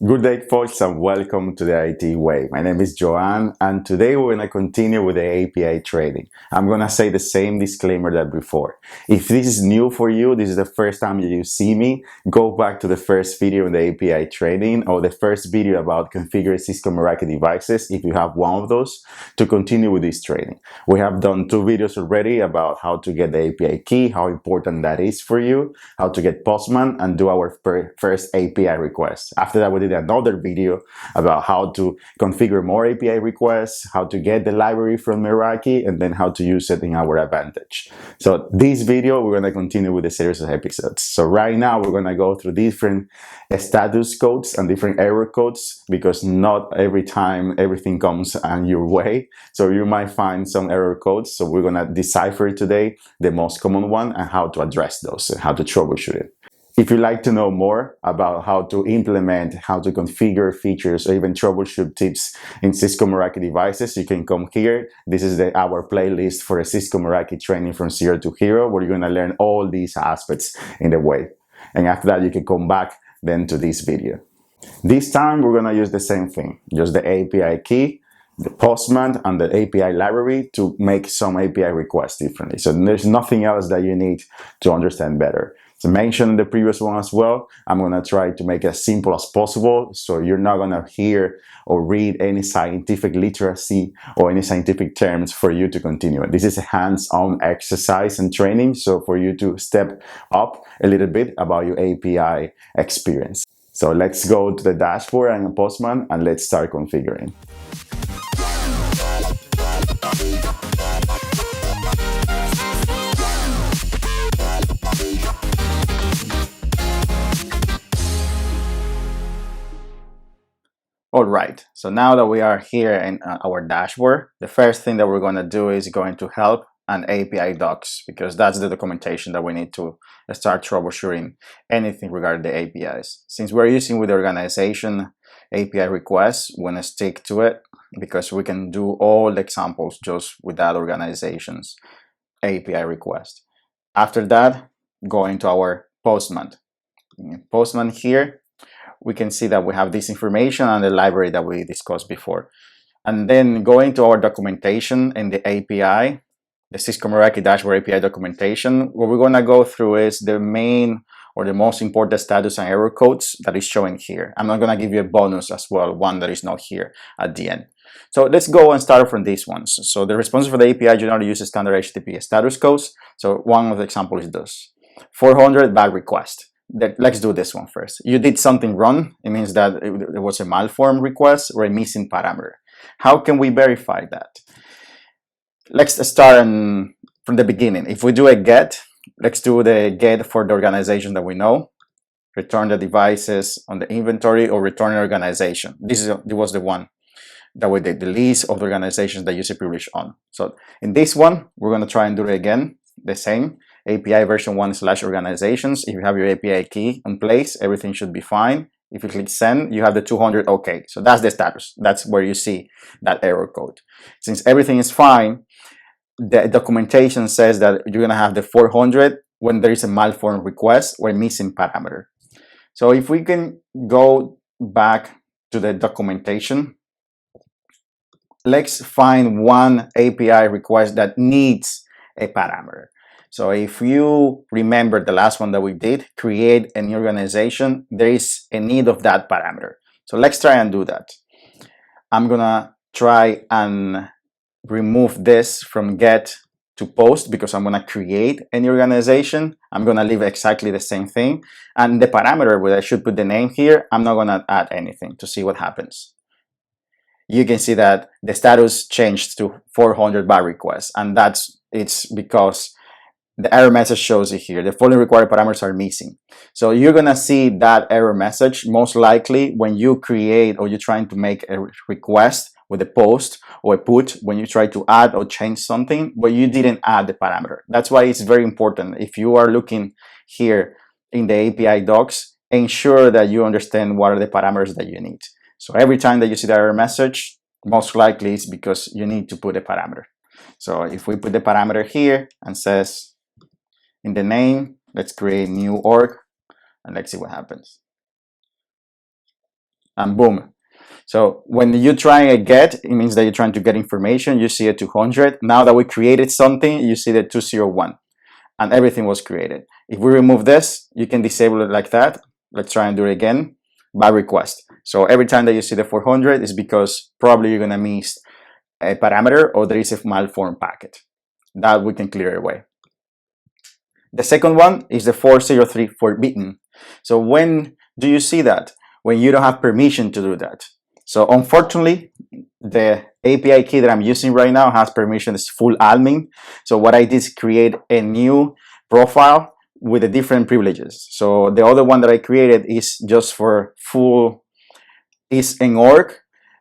Good day, folks, and welcome to the IT Way. My name is Joanne, and today we're going to continue with the API trading. I'm going to say the same disclaimer that before. If this is new for you, this is the first time you see me, go back to the first video in the API trading or the first video about configuring Cisco Meraki devices, if you have one of those, to continue with this trading. We have done 2 videos already about how to get the API key, how important that is for you, how to get Postman, and do our first API request. After that, we did another video about how to configure more API requests, how to get the library from Meraki, and then how to use it in our advantage. So this video, we're going to continue with a series of episodes. So right now, we're going to go through different status codes and different error codes, because not every time everything comes on your way. So you might find some error codes. So we're going to decipher today the most common one and how to address those and how to troubleshoot it. If you'd like to know more about how to implement, how to configure features, or even troubleshoot tips in Cisco Meraki devices, you can come here. This is our playlist for a Cisco Meraki training from zero to hero, where you're going to learn all these aspects in the way. And after that, you can come back then to this video. This time, we're going to use the same thing, just the API key, the Postman, and the API library to make some API requests differently. So there's nothing else that you need to understand better. So mentioned in the previous one as well, I'm going to try to make it as simple as possible, so you're not going to hear or read any scientific literacy or any scientific terms for you to continue. This is a hands-on exercise and training, so for you to step up a little bit about your API experience. So let's go to the dashboard and Postman and let's start configuring. All right, so now that we are here in our dashboard, the first thing that we're going to do is going to help and API docs, because that's the documentation that we need to start troubleshooting anything regarding the APIs. Since we're using with the organization API requests, we're going to stick to it because we can do all the examples just with that organization's API request. After that, go into our Postman. Postman here, we can see that we have this information and the library that we discussed before. And then going to our documentation in the API, the Cisco Meraki dashboard API documentation, what we're going to go through is the main or the most important status and error codes that is showing here. I'm not going to give you a bonus as well, one that is not here at the end. So let's go and start from these ones. So the response for the API generally uses standard HTTP status codes. So one of the examples is this: 400 bad request. Let's do this one first. You did something wrong. It means that it was a malformed request or a missing parameter. How can we verify that? Let's start from the beginning. If we do a get, let's do the get for the organization that we know. Return the devices on the inventory or return an organization. This was the one that we did, the list of the organizations that use a privilege on. So in this one, we're going to try and do it again, the same. API version 1/organizations. If you have your API key in place, everything should be fine. If you click send, you have the 200 OK. So that's the status. That's where you see that error code. Since everything is fine, the documentation says that you're going to have the 400 when there is a malformed request or a missing parameter. So if we can go back to the documentation, let's find one API request that needs a parameter. So if you remember the last one that we did, create a new organization, there is a need of that parameter. So let's try and do that. I'm gonna try and remove this from get to post because I'm gonna create a new organization. I'm gonna leave exactly the same thing. And the parameter where I should put the name here, I'm not gonna add anything to see what happens. You can see that the status changed to 400 bad requests, and it's because the error message shows it here. The following required parameters are missing. So you're going to see that error message most likely when you create or you're trying to make a request with a post or a put, when you try to add or change something, but you didn't add the parameter. That's why it's very important. If you are looking here in the API docs, ensure that you understand what are the parameters that you need. So every time that you see the error message, most likely it's because you need to put a parameter. So if we put the parameter here and says, in the name, let's create new org and let's see what happens. and boom. So when you try a get, it means that you're trying to get information. You see a 200. Now that we created something, you see the 201, and everything was created. If we remove this, you can disable it like that. Let's try and do it again by request. So every time that you see the 400 is because probably you're gonna miss a parameter or there is a malformed packet. That we can clear away. The second one is the 403 forbidden. So when do you see that? When you don't have permission to do that. So unfortunately, the API key that I'm using right now has permission as full admin. So what I did is create a new profile with the different privileges. So the other one that I created is just for full, is in org,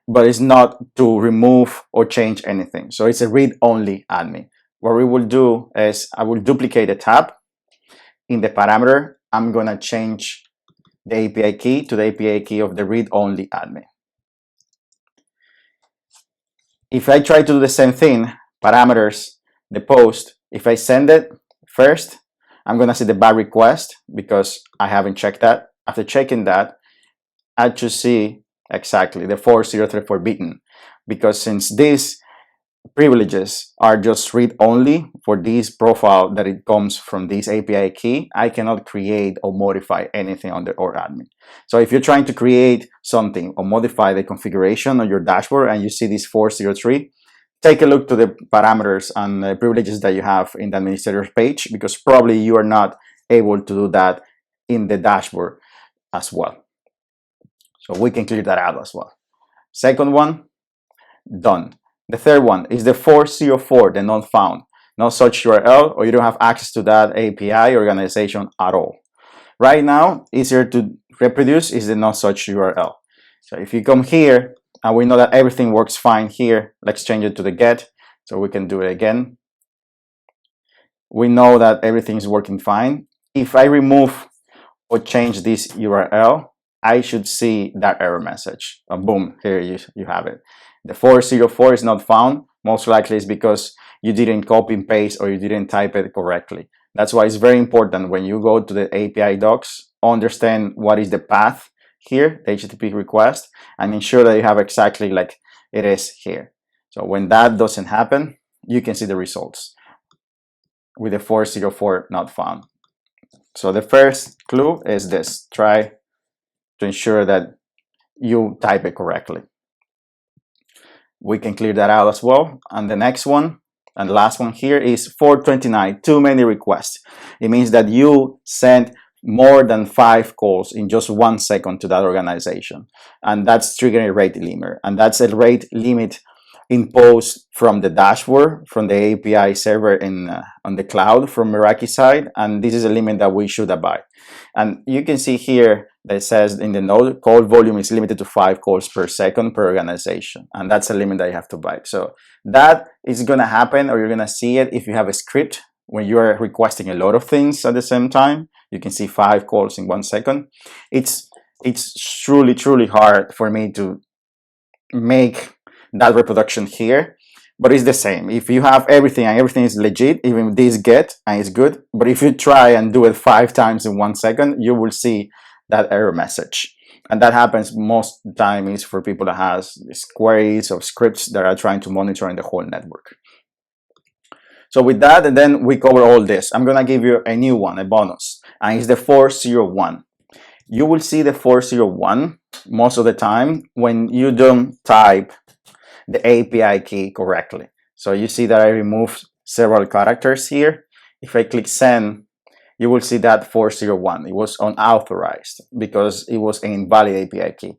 but it's not to remove or change anything. So it's a read-only admin. What we will do is I will duplicate a tab. In the parameter, I'm gonna change the API key to the API key of the read-only admin. If I try to do the same thing, parameters, the post, if I send it first, I'm gonna see the bad request because I haven't checked that. After checking that, I should see exactly the 403 forbidden, because since these privileges are just read-only for this profile that it comes from this API key, I cannot create or modify anything on the org admin. So if you're trying to create something or modify the configuration on your dashboard and you see this 403, take a look to the parameters and the privileges that you have in the administrator page, because probably you are not able to do that in the dashboard as well. So we can clear that out as well. Second one, done. The third one is the 404, the not found. No such URL, or you don't have access to that API organization at all. Right now, easier to reproduce is the not such URL. So if you come here, and we know that everything works fine here, let's change it to the get, so we can do it again. We know that everything is working fine. If I remove or change this URL, I should see that error message. Boom, here you have it. The 404 is not found. Most likely it's because you didn't copy and paste or you didn't type it correctly. That's why it's very important when you go to the API docs, understand what is the path here, the HTTP request, and ensure that you have exactly like it is here. So when that doesn't happen, you can see the results with the 404 not found. So the first clue is this: try to ensure that you type it correctly. We can clear that out as well. And the next one, and the last one here, is 429, too many requests. It means that you sent more than 5 calls in just 1 second to that organization. And that's triggering a rate limit. And that's a rate limit imposed from the dashboard, from the API server on the cloud from Meraki side. And this is a limit that we should abide. And you can see here that says in the node, call volume is limited to 5 calls per second per organization. And that's a limit that you have to abide. So that is going to happen, or you're going to see it if you have a script when you are requesting a lot of things at the same time. You can see 5 calls in 1 second. It's truly hard for me to make that reproduction here, but it's the same. If you have everything and everything is legit, even this get and it's good, but if you try and do it 5 times in 1 second, you will see that error message. And that happens most of the time is for people that has queries or scripts that are trying to monitor in the whole network. So with that, and then we cover all this, I'm gonna give you a new one, a bonus, and it's the 401. You will see the 401 most of the time when you don't type the API key correctly. So you see that I removed several characters here. If I click send, you will see that 401. It was unauthorized because it was an invalid API key.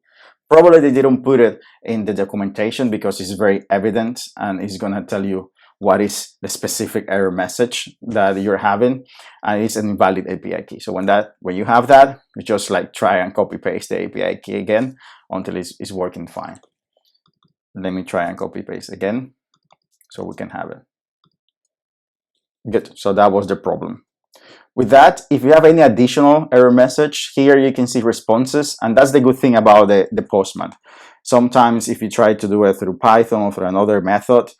Probably they didn't put it in the documentation because it's very evident and it's gonna tell you what is the specific error message that you're having, and it's an invalid API key. So when you have that, you just like try and copy paste the API key again until it's working fine. Let me try and copy paste again so we can have it. Good, so that was the problem. With that, if you have any additional error message, here you can see responses, and that's the good thing about the Postman. Sometimes if you try to do it through Python or through another method,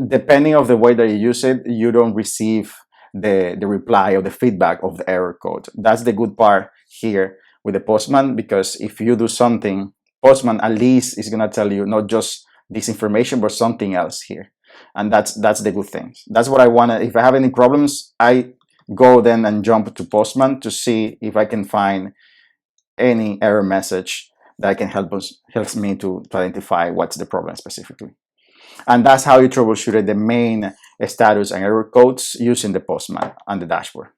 depending on the way that you use it, you don't receive the reply or the feedback of the error code. That's the good part here with the Postman, because if you do something Postman at least is going to tell you not just this information, but something else here. And that's the good thing. That's what I want to, if I have any problems, I go then and jump to Postman to see if I can find any error message that can helps me to identify what's the problem specifically. And that's how you troubleshooted the main status and error codes using the Postman and the dashboard.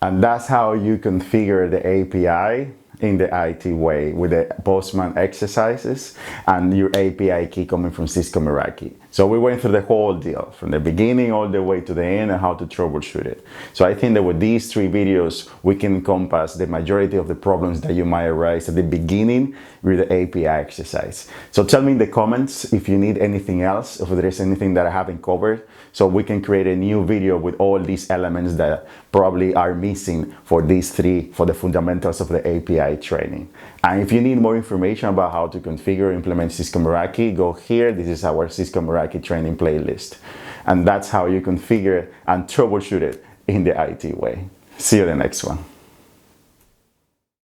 And that's how you configure the API in the IT way with the Postman exercises and your API key coming from Cisco Meraki. So we went through the whole deal from the beginning all the way to the end and how to troubleshoot it. So I think that with these 3 videos, we can encompass the majority of the problems that you might arise at the beginning with the API exercise. So tell me in the comments if you need anything else, if there is anything that I haven't covered, so we can create a new video with all these elements that probably are missing for these 3, for the fundamentals of the API training. And if you need more information about how to configure and implement Cisco Meraki, go here. This is our Cisco Meraki training playlist. And that's how you configure and troubleshoot it in the IT way. See you in the next one.